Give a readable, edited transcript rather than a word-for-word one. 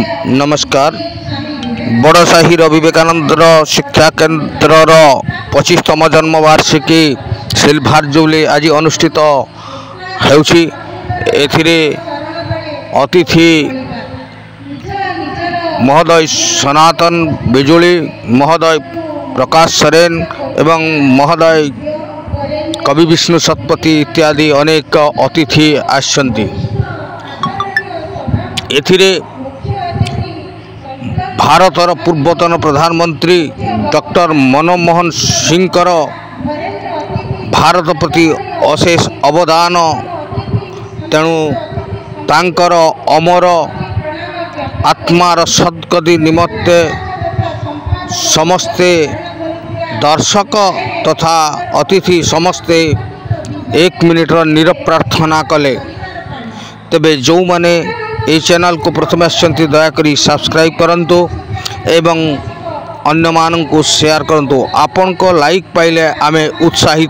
नमस्कार। बड़साही विवेकानंद शिक्षा केन्द्र 25तम जन्मवार्षिकी सिल्भार जुबली आज अनुष्ठित होउछि। एथिरे अतिथि महोदय सनातन बिजुली, महोदय प्रकाश सरेन एवं महोदय कवि विष्णु शतपथी इत्यादि अनेक अतिथि आसछन्ति। एथिरे भारतर पूर्वतन प्रधानमंत्री डॉक्टर मनमोहन सिंहकर भारत प्रति अशेष अवदान, तेणु तांकर अमर आत्मार सद्गति निमित्ते समस्ते दर्शक तथा अतिथि समस्ते 1 मिनिटर नीरव प्रार्थना कले। तेबे जो माने ये चैनल को प्रथम आसछन्ति दयाकरी सब्सक्राइब करंतु एवं अन्य मानन को शेयर करंतु। आपन को लाइक पाइले आमे उत्साहित